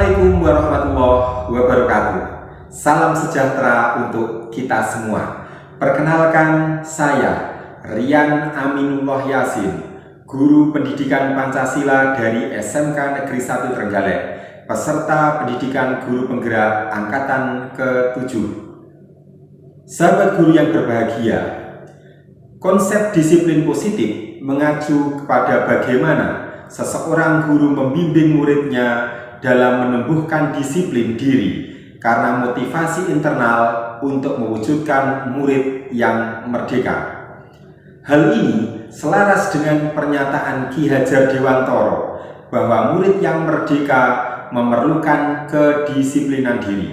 Assalamualaikum warahmatullahi wabarakatuh. Salam sejahtera untuk kita semua. Perkenalkan, saya Rian Aminullah Yasin, guru pendidikan Pancasila dari SMK Negeri 1 Trenggalek, peserta pendidikan guru penggerak angkatan ke-7. Sahabat guru yang berbahagia, konsep disiplin positif mengacu kepada bagaimana seseorang guru membimbing muridnya dalam menumbuhkan disiplin diri karena motivasi internal untuk mewujudkan murid yang merdeka. Hal ini selaras dengan pernyataan Ki Hajar Dewantoro bahwa murid yang merdeka memerlukan kedisiplinan diri.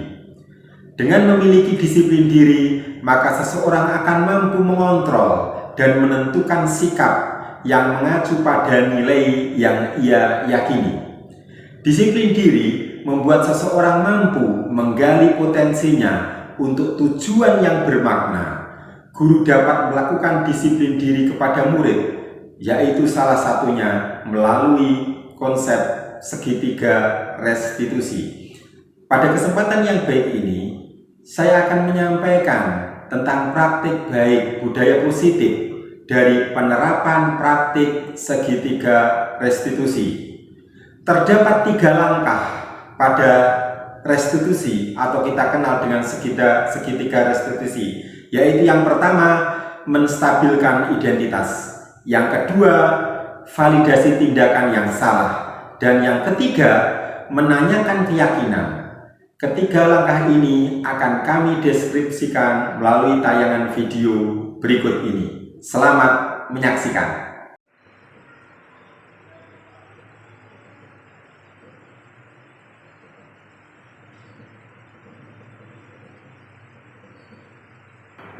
Dengan memiliki disiplin diri, maka seseorang akan mampu mengontrol dan menentukan sikap yang mengacu pada nilai yang ia yakini. Disiplin diri membuat seseorang mampu menggali potensinya untuk tujuan yang bermakna. Guru dapat melakukan disiplin diri kepada murid, yaitu salah satunya melalui konsep segitiga restitusi. Pada kesempatan yang baik ini, saya akan menyampaikan tentang praktik baik budaya positif dari penerapan praktik segitiga restitusi. Terdapat 3 langkah pada restitusi atau kita kenal dengan segitiga restitusi, yaitu yang pertama, menstabilkan identitas, yang kedua, validasi tindakan yang salah, dan yang ketiga, menanyakan keyakinan. Ketiga langkah ini akan kami deskripsikan melalui tayangan video berikut ini. Selamat menyaksikan.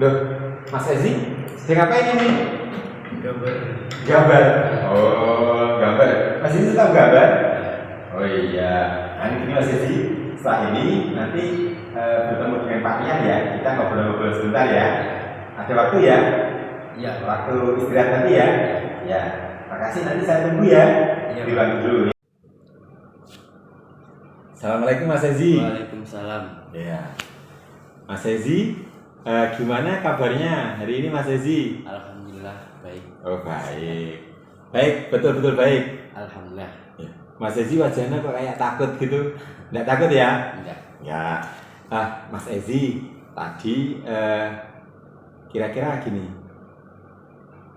Loh, Mas Ezi, sedang ngapain ini? Gambar. Oh, gambar. Mas Ezi tahu gambar? Oh iya. Nah, ini Mas Ezi. Setelah ini nanti bertemu dengan Pak Rian ya. Kita ngobrol-ngobrol sebentar ya. Ada waktu ya? Iya. Waktu istirahat nanti ya? Ya. Makasih, nanti saya tunggu ya. Iya. Dibantu dulu. Assalamualaikum Mas Ezi. Waalaikumsalam. Ya. Mas Ezi, gimana kabarnya hari ini Mas Ezi? Alhamdulillah baik. Oh baik. Baik, betul-betul baik. Alhamdulillah. Ya. Mas Ezi wajahnya kok kayak takut gitu. Nggak takut ya? Enggak. Ya. Mas Ezi, tadi kira-kira gini.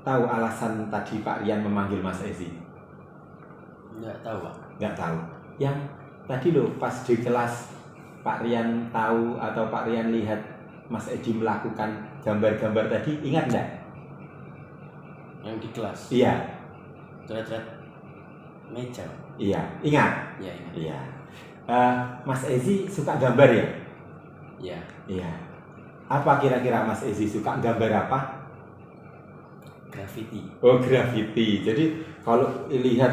Tahu alasan tadi Pak Rian memanggil Mas Ezi? Enggak tahu, Pak. Nggak tahu. Yang tadi loh pas di kelas Pak Rian tahu atau Pak Rian lihat Mas Edi melakukan gambar-gambar tadi, ingat nggak? Yang di kelas. Iya. Coret-coret meja. Iya, ingat? Iya, ingat. Iya. Mas Ezi suka gambar ya? Iya. Iya. Apa kira-kira Mas Ezi suka gambar apa? Graffiti. Oh, graffiti. Jadi kalau lihat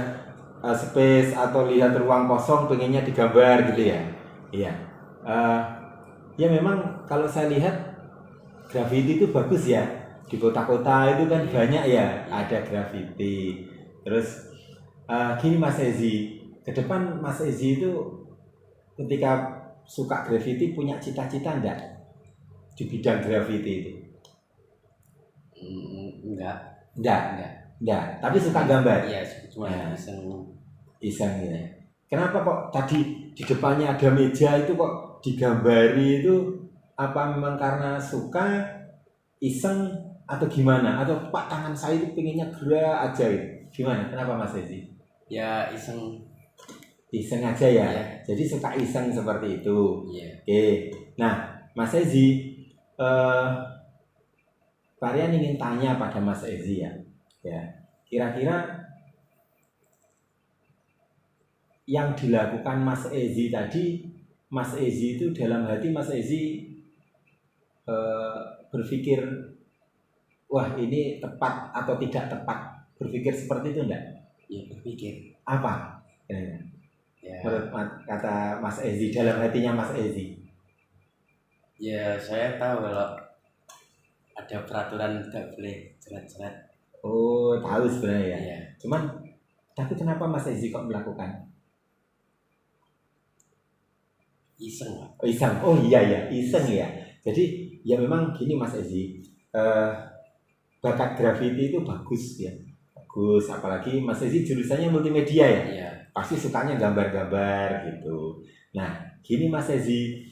space atau lihat ruang kosong pengennya digambar gitu ya? Iya. Ya memang kalau saya lihat graffiti itu bagus ya. Di kota-kota itu kan banyak ya ada graffiti. Terus gini Mas Ezi, ke depan Mas Ezi itu ketika suka graffiti punya cita-cita enggak di bidang graffiti itu? Enggak. Tapi suka gambar. Iya, cuma Ya. iseng ya. Kenapa kok tadi di depannya ada meja itu kok digambari itu? Apa memang karena suka, iseng, atau gimana? Atau Pak tangan saya itu pengennya gerak aja gitu. Gimana? Kenapa Mas Ezi? Ya iseng. Iseng aja ya? Iya. Jadi suka iseng seperti itu. Iya. Oke. Nah, Mas Ezi, Pak Rian ingin tanya pada Mas Ezi ya. Kira-kira yang dilakukan Mas Ezi tadi, Mas Ezi itu dalam hati Mas Ezi berpikir, wah ini tepat atau tidak tepat, berpikir seperti itu enggak? Ya berpikir. Apa? Ya. Menurut kata Mas Ezi, dalam hatinya Mas Ezi. Ya saya tahu kalau ada peraturan tidak boleh coret-coret. Oh, tahu sebenarnya ya. Iya. Cuman, tapi kenapa Mas Ezi kok melakukan? iseng Pak. Oh, iseng. Oh iya ya, iseng ya. Jadi ya memang gini Mas Ezi, bakat graffiti itu bagus ya. Bagus, apalagi Mas Ezi jurusannya multimedia ya. Iya. Pasti sukanya gambar-gambar gitu. Nah, gini Mas Ezi,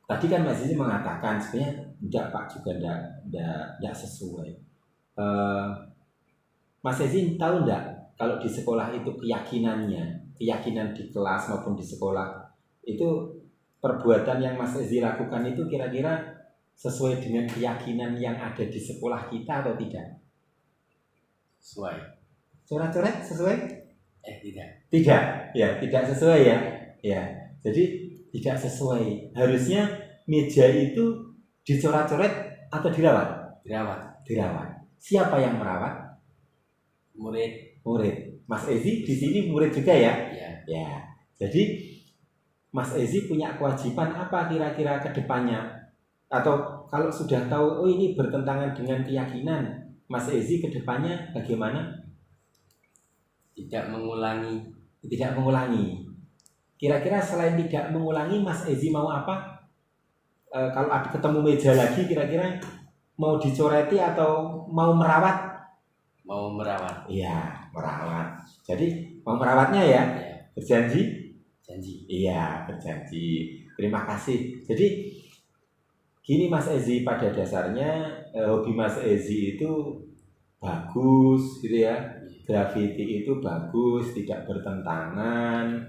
tadi kan Mas Ezi mengatakan sebenarnya enggak Pak juga enggak sesuai. Mas Ezi tahu enggak kalau di sekolah itu keyakinan di kelas maupun di sekolah itu perbuatan yang Mas Ezi lakukan itu kira-kira sesuai dengan keyakinan yang ada di sekolah kita atau tidak? Sesuai. Coret-coret sesuai? Tidak. Tidak, ya tidak sesuai ya. Ya, jadi tidak sesuai. Harusnya meja itu dicoret-coret atau dirawat? Dirawat. Dirawat. Siapa yang merawat? Murid. Murid. Mas Ezi di sini murid juga ya? Iya. Ya. Jadi Mas Ezi punya kewajiban apa kira-kira ke depannya? Atau kalau sudah tahu, oh ini bertentangan dengan keyakinan, Mas Ezi ke depannya bagaimana? Tidak mengulangi. Tidak mengulangi. Kira-kira selain tidak mengulangi, Mas Ezi mau apa? Kalau ada ketemu meja lagi, kira-kira mau dicoreti atau mau merawat? Mau merawat. Iya, merawat. Jadi mau merawatnya ya? Iya. Berjanji? Janji. Iya, berjanji. Terima kasih. Jadi gini Mas Ezi, pada dasarnya hobi Mas Ezi itu bagus gitu ya. Graffiti itu bagus, tidak bertentangan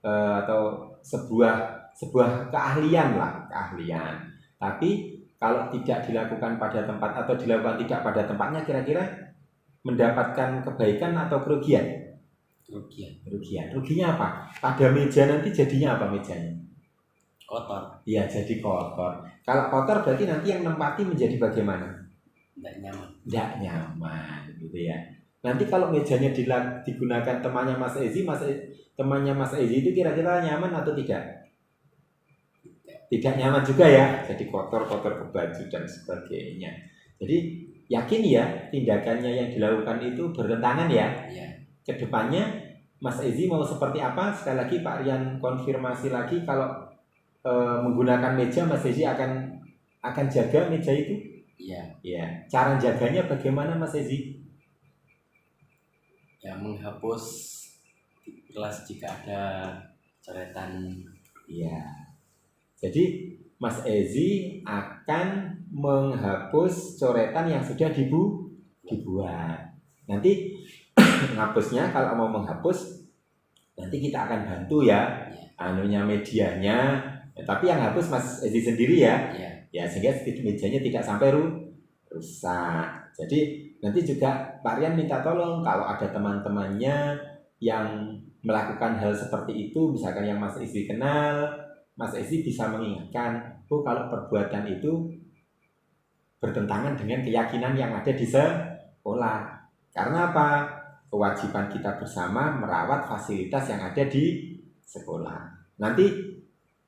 atau sebuah keahlian lah, keahlian. Tapi kalau tidak dilakukan pada tempat atau dilakukan tidak pada tempatnya, kira-kira mendapatkan kebaikan atau kerugian? Kerugian. Ruginya apa? Pada meja nanti jadinya apa mejanya? Kotor. Iya, jadi kotor. Kalau kotor berarti nanti yang nempati menjadi bagaimana? Tidak nyaman. Tidak nyaman, gitu ya. Nanti kalau mejanya digunakan temannya Mas Ezi, temannya Mas Ezi itu kira-kira nyaman atau tidak? Tidak nyaman juga ya. Jadi kotor-kotor ke baju dan sebagainya. Jadi yakin ya tindakannya yang dilakukan itu bertentangan ya. Iya. Kedepannya Mas Ezi mau seperti apa? Sekali lagi Pak Rian konfirmasi lagi kalau menggunakan meja Mas Ezi akan jaga meja itu? Iya. Ya. Cara jaganya bagaimana Mas Ezi? Ya, menghapus di kelas jika ada coretan. Iya. Jadi Mas Ezi akan menghapus coretan yang sudah dibuat. Nanti menghapusnya kalau mau menghapus nanti kita akan bantu ya. Anunya medianya. Tapi yang hapus Mas Ezi sendiri ya. Iya. Ya sehingga mejanya tidak sampai rusak. Jadi nanti juga Pak Rian minta tolong kalau ada teman-temannya yang melakukan hal seperti itu, misalkan yang Mas Ezi kenal, Mas Ezi bisa mengingatkan, oh kalau perbuatan itu bertentangan dengan keyakinan yang ada di sekolah. Karena apa? Kewajiban kita bersama merawat fasilitas yang ada di sekolah. Nanti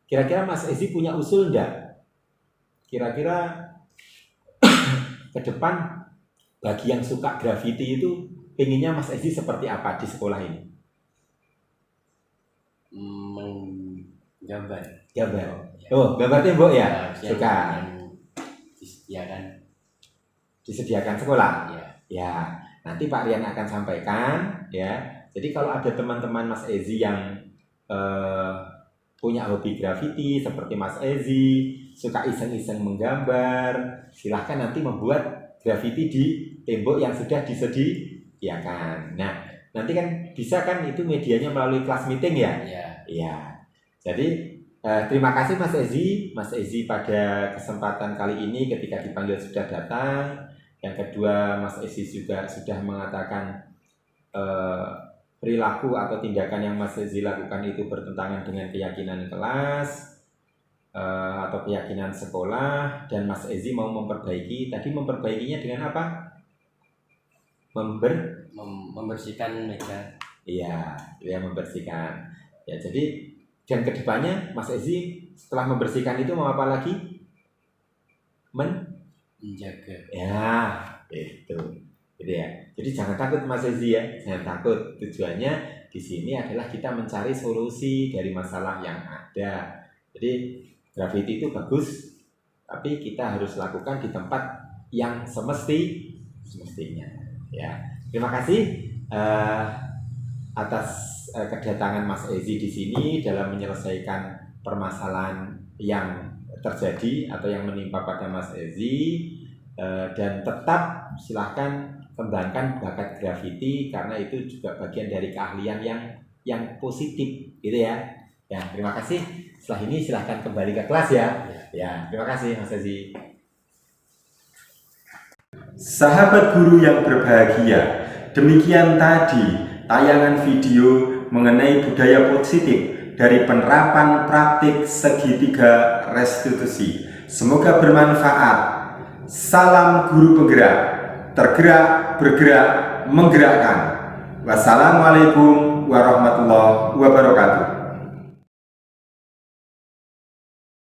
kira-kira Mas Ezi punya usul enggak? Kira-kira ke depan bagi yang suka graffiti itu pengennya Mas Ezi seperti apa di sekolah ini? Gambar. Gambar. Oh, gambar tembok ya? Suka. Disediakan. Disediakan sekolah? Ya. Ya. Nanti Pak Rian akan sampaikan ya. Jadi kalau ada teman-teman Mas Ezi yang punya hobi graffiti seperti Mas Ezi, suka iseng-iseng menggambar, silahkan nanti membuat graffiti di tembok yang sudah disediakan. Nah, nanti kan bisa kan itu medianya melalui kelas meeting ya? Iya. Iya. Jadi terima kasih Mas Ezi. Mas Ezi pada kesempatan kali ini ketika dipanggil sudah datang. Yang kedua Mas Ezi juga sudah mengatakan perilaku atau tindakan yang Mas Ezi lakukan itu bertentangan dengan keyakinan kelas atau keyakinan sekolah, dan Mas Ezi mau memperbaiki. Tadi memperbaikinya dengan apa? Membersihkan meja. Iya, ya membersihkan. Ya, jadi dan kedepannya Mas Ezi setelah membersihkan itu mau apa lagi? Menjaga. Ya, itu. gitu ya. Jadi jangan takut Mas Ezi ya, jangan takut. Tujuannya di sini adalah kita mencari solusi dari masalah yang ada. Jadi graffiti itu bagus, tapi kita harus lakukan di tempat yang semestinya. Ya, terima kasih atas kedatangan Mas Ezi di sini dalam menyelesaikan permasalahan yang terjadi atau yang menimpa pada Mas Ezi, dan tetap silahkan kembangkan bakat graffiti karena itu juga bagian dari keahlian yang positif gitu ya. Ya, terima kasih. Setelah ini silahkan kembali ke kelas ya. Ya, terima kasih Mas Ezi. Sahabat guru yang berbahagia, demikian tadi tayangan video mengenai budaya positif dari penerapan praktik segitiga restitusi. Semoga bermanfaat. Salam guru penggerak, tergerak, bergerak, menggerakkan. Wassalamualaikum warahmatullahi wabarakatuh.